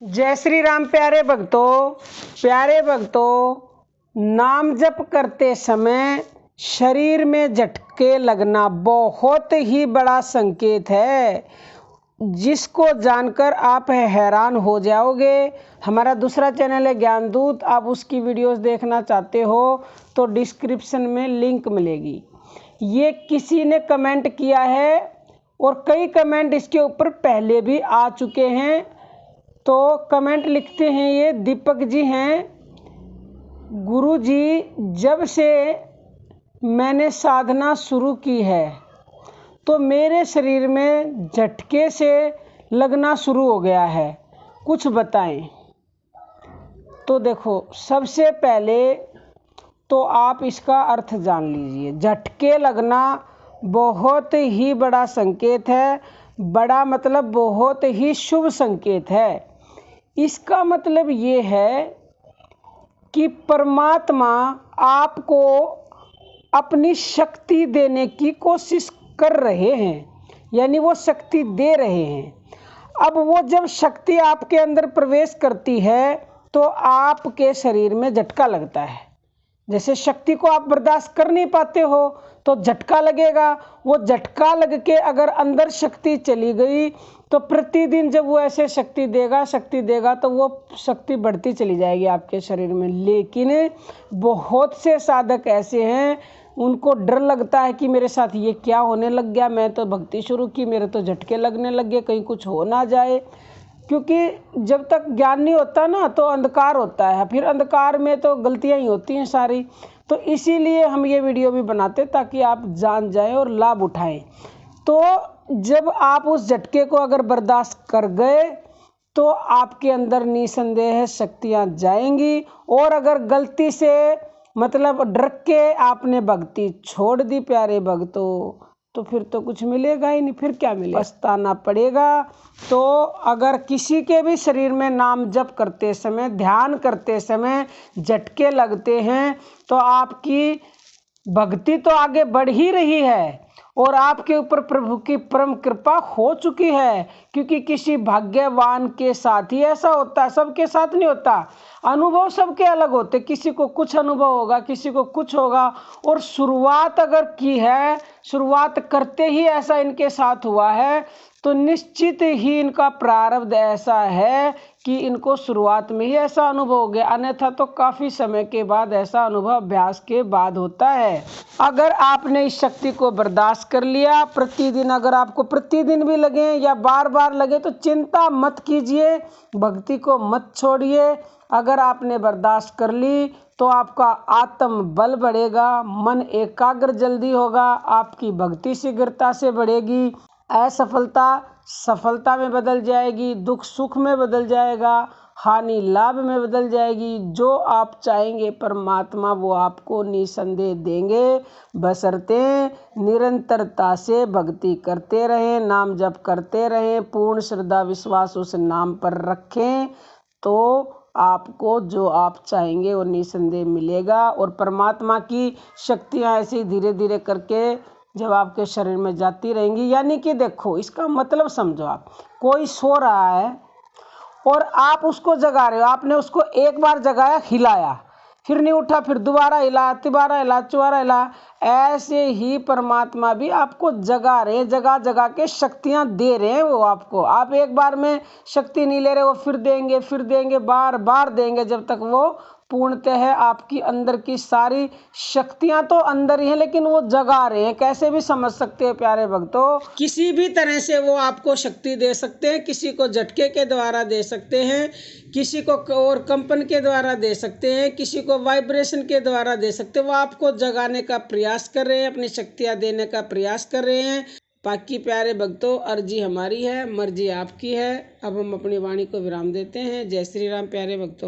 जय श्री राम प्यारे भक्तों, नाम जप करते समय शरीर में झटके लगना बहुत ही बड़ा संकेत है, जिसको जानकर आप हैरान हो जाओगे। हमारा दूसरा चैनल है ज्ञानदूत, आप उसकी वीडियोस देखना चाहते हो तो डिस्क्रिप्शन में लिंक मिलेगी। ये किसी ने कमेंट किया है और कई कमेंट इसके ऊपर पहले भी आ चुके हैं। तो कमेंट लिखते हैं, ये दीपक जी हैं। गुरु जी, जब से मैंने साधना शुरू की है तो मेरे शरीर में झटके से लगना शुरू हो गया है, कुछ बताएं। तो देखो, सबसे पहले तो आप इसका अर्थ जान लीजिए। झटके लगना बहुत ही बड़ा संकेत है। बड़ा मतलब बहुत ही शुभ संकेत है। इसका मतलब ये है कि परमात्मा आपको अपनी शक्ति देने की कोशिश कर रहे हैं, यानी वो शक्ति दे रहे हैं। अब वो जब शक्ति आपके अंदर प्रवेश करती है तो आपके शरीर में झटका लगता है। जैसे शक्ति को आप बर्दाश्त कर नहीं पाते हो तो झटका लगेगा। वो झटका लग के अगर अंदर शक्ति चली गई तो प्रतिदिन जब वो ऐसे शक्ति देगा तो वो शक्ति बढ़ती चली जाएगी आपके शरीर में। लेकिन बहुत से साधक ऐसे हैं, उनको डर लगता है कि मेरे साथ ये क्या होने लग गया, मैं तो भक्ति शुरू की, मेरे तो झटके लगने लग गए, कहीं कुछ हो ना जाए। क्योंकि जब तक ज्ञान नहीं होता ना तो अंधकार होता है, फिर अंधकार में तो गलतियां ही होती हैं सारी। तो इसीलिए हम ये वीडियो भी बनाते ताकि आप जान जाएं और लाभ उठाएं। तो जब आप उस झटके को अगर बर्दाश्त कर गए तो आपके अंदर निसंदेह शक्तियां जाएंगी। और अगर गलती से मतलब डर के आपने भक्ति छोड़ दी प्यारे भक्तों, तो फिर तो कुछ मिलेगा ही नहीं, फिर क्या मिलेगा, पछताना पड़ेगा। तो अगर किसी के भी शरीर में नाम जप करते समय, ध्यान करते समय झटके लगते हैं तो आपकी भक्ति तो आगे बढ़ ही रही है और आपके ऊपर प्रभु की परम कृपा हो चुकी है। क्योंकि किसी भाग्यवान के साथ ही ऐसा होता है, सबके साथ नहीं होता। अनुभव सबके अलग होते, किसी को कुछ अनुभव होगा, किसी को कुछ होगा। और शुरुआत अगर की है, शुरुआत करते ही ऐसा इनके साथ हुआ है तो निश्चित ही इनका प्रारब्ध ऐसा है कि इनको शुरुआत में ही ऐसा अनुभव हो गया। अन्यथा तो काफ़ी समय के बाद ऐसा अनुभव अभ्यास के बाद होता है। अगर आपने इस शक्ति को बर्दाश्त कर लिया, प्रतिदिन अगर आपको प्रतिदिन भी लगे या बार बार लगे तो चिंता मत कीजिए, भक्ति को मत छोड़िए। अगर आपने बर्दाश्त कर ली तो आपका आत्म बल बढ़ेगा, मन एकाग्र जल्दी होगा, आपकी भक्ति शीघ्रता से बढ़ेगी, असफलता सफलता में बदल जाएगी, दुख सुख में बदल जाएगा, हानि लाभ में बदल जाएगी। जो आप चाहेंगे परमात्मा वो आपको निसंदेह देंगे, बशर्ते निरंतरता से भक्ति करते रहें, नाम जप करते रहें, पूर्ण श्रद्धा विश्वास उस नाम पर रखें तो आपको जो आप चाहेंगे वो निसंदेह मिलेगा। और परमात्मा की शक्तियाँ ऐसे धीरे धीरे करके जब आपके शरीर में जाती रहेंगी, यानी कि देखो इसका मतलब समझो, आप कोई सो रहा है और आप उसको जगा रहे हो। आपने उसको एक बार जगाया, हिलाया, फिर नहीं उठा, फिर दोबारा हिला, तिबारा हिला, चौबारा हिला। ऐसे ही परमात्मा भी आपको जगा रहे हैं, जगा जगा के शक्तियां दे रहे हैं वो आपको। आप एक बार में शक्ति नहीं ले रहे, वो फिर देंगे, बार बार देंगे जब तक वो पूर्णतः आपकी अंदर की सारी शक्तियां तो अंदर ही हैं, लेकिन वो जगा रहे हैं। कैसे भी समझ सकते हैं प्यारे भक्तों, किसी भी तरह से वो आपको शक्ति दे सकते हैं। किसी को झटके के द्वारा दे सकते हैं, किसी को और कंपन के द्वारा दे सकते हैं, किसी को वाइब्रेशन के द्वारा दे सकते हैं। वो आपको जगाने का प्रयास कर रहे हैं, अपनी शक्तियां देने का प्रयास कर रहे हैं। बाकी प्यारे भक्तों, अर्जी हमारी है, मर्जी आपकी है। अब हम अपनी वाणी को विराम देते हैं। जय श्री राम प्यारे भक्तों।